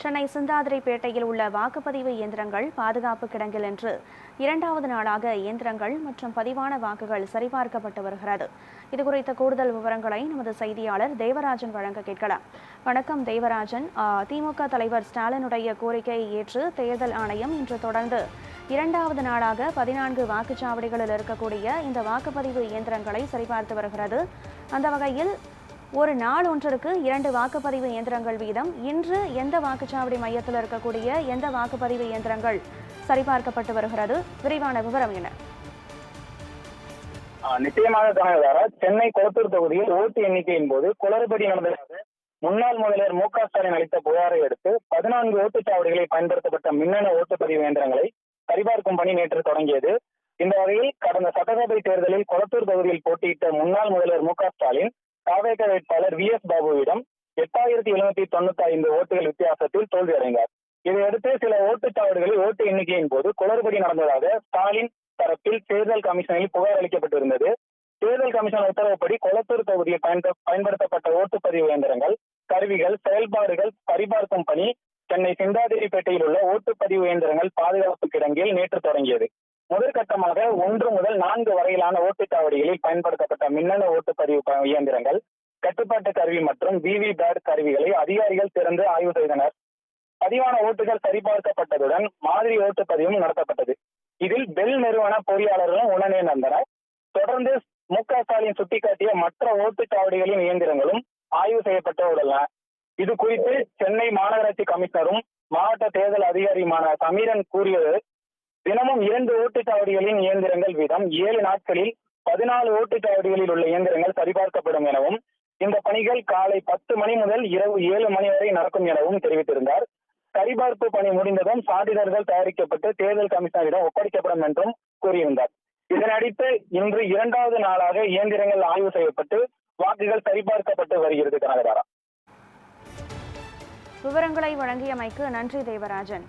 சென்னை சிந்தாதிரிப்பேட்டையில் உள்ள வாக்குப்பதிவு இயந்திரங்கள் பாதுகாப்பு கிடங்கில் என்று இரண்டாவது நாளாக இயந்திரங்கள் மற்றும் பதிவான வாக்குகள் சரிபார்க்கப்பட்டு வருகிறது. இதுகுறித்த கூடுதல் விவரங்களை நமது செய்தியாளர் தேவராஜன் வழங்க கேட்கலாம். வணக்கம் தேவராஜன். திமுக தலைவர் ஸ்டாலினுடைய கோரிக்கையை ஏற்று தேர்தல் ஆணையம் இன்று தொடர்ந்து இரண்டாவது நாளாக 14 வாக்குச்சாவடிகளில் இருக்கக்கூடிய இந்த வாக்குப்பதிவு இயந்திரங்களை சரிபார்த்து வருகிறது. அந்த வகையில் ஒரு நாள் ஒன்றிற்கு 2 வாக்குப்பதிவு இயந்திரங்கள் வீதம் இன்று எந்த வாக்குச்சாவடி மையத்தில் இருக்கக்கூடிய எந்த வாக்குப்பதிவு இயந்திரங்கள் சரிபார்க்கப்பட்டு வருகிறது? விரிவான விவரம் என்ன? நிச்சயமாக தானே சென்னை கொளத்தூர் தொகுதியில் ஓட்டு எண்ணிக்கையின் போது குளறுபடி நடந்ததாக முன்னாள் முதல்வர் மு.க. ஸ்டாலின் அளித்த புகாரை அடுத்து 14 ஓட்டுச்சாவடிகளில் பயன்படுத்தப்பட்ட மின்னணு ஓட்டுப்பதிவு இயந்திரங்களை சரிபார்க்கும் பணி நேற்று தொடங்கியது. இந்த வகையில் கடந்த சட்டசபை தேர்தலில் கொளத்தூர் தொகுதியில் போட்டியிட்ட முன்னாள் முதல்வர் மு.க. ஸ்டாலின் தாவேக வேட்பாளர் வி.எஸ். பாபுவிடம் 8795 ஓட்டுகள் வித்தியாசத்தில் தோல்வியடைந்தார். இதையடுத்து சில ஓட்டுச்சாவடிகளில் ஓட்டு எண்ணிக்கையின் போது குளறுபடி நடந்ததாக ஸ்டாலின் தரப்பில் தேர்தல் கமிஷனில் புகார் அளிக்கப்பட்டிருந்தது. தேர்தல் கமிஷன் உத்தரவுப்படி கொளத்தூர் தொகுதியில் பயன்படுத்தப்பட்ட ஓட்டுப்பதிவு இயந்திரங்கள், கருவிகள், செயல்பாடுகள் சரிபார்க்கும் பணி சென்னை சிந்தாதிரிப்பேட்டையில் உள்ள ஓட்டுப்பதிவு இயந்திரங்கள் பாதுகாப்பு கிடங்கில் நேற்று தொடங்கியது. முதற்கட்டமாக 1 முதல் 4 வரையிலான ஓட்டுச்சாவடிகளில் பயன்படுத்தப்பட்ட மின்னணு ஓட்டுப்பதிவு இயந்திரங்கள், கட்டுப்பாட்டு கருவி மற்றும் விவி பேட் கருவிகளை அதிகாரிகள் திறந்து ஆய்வு செய்தனர். பதிவான ஓட்டுகள் சரிபார்க்கப்பட்டதுடன் மாதிரி ஓட்டுப்பதிவும் நடத்தப்பட்டது. இதில் பெல் நிறுவன பொறியாளர்களும் உடனே நடந்தனர். தொடர்ந்து மு.க. ஸ்டாலின் சுட்டிக்காட்டிய மற்ற ஓட்டுச்சாவடிகளின் இயந்திரங்களும் ஆய்வு செய்யப்பட்டு உள்ளன. இது குறித்து சென்னை மாநகராட்சி கமிஷனரும் மாவட்ட தேர்தல் அதிகாரியுமான சமீரன் கூறியது, தினமும் 2 ஓட்டுச்சாவடிகளின் இயந்திரங்கள் வீதம் 7 நாட்களில் 14 ஓட்டுச்சாவடிகளில் உள்ள இயந்திரங்கள் சரிபார்க்கப்படும் எனவும், இந்த பணிகள் காலை 10 மணி முதல் இரவு 7 மணி வரை நடக்கும் எனவும் தெரிவித்திருந்தார். சரிபார்ப்பு பணி முடிந்ததும் சான்றிதழ்கள் தயாரிக்கப்பட்டு தேர்தல் கமிஷனரிடம் ஒப்படைக்கப்படும் என்றும் கூறியிருந்தார். இதனடித்து இன்று 2வது நாளாக இயந்திரங்கள் ஆய்வு செய்யப்பட்டு வாக்குகள் சரிபார்க்கப்பட்டு வருகிறது. கனகதாரா, விவரங்களை வழங்கியமைக்கு நன்றி தேவராஜன்.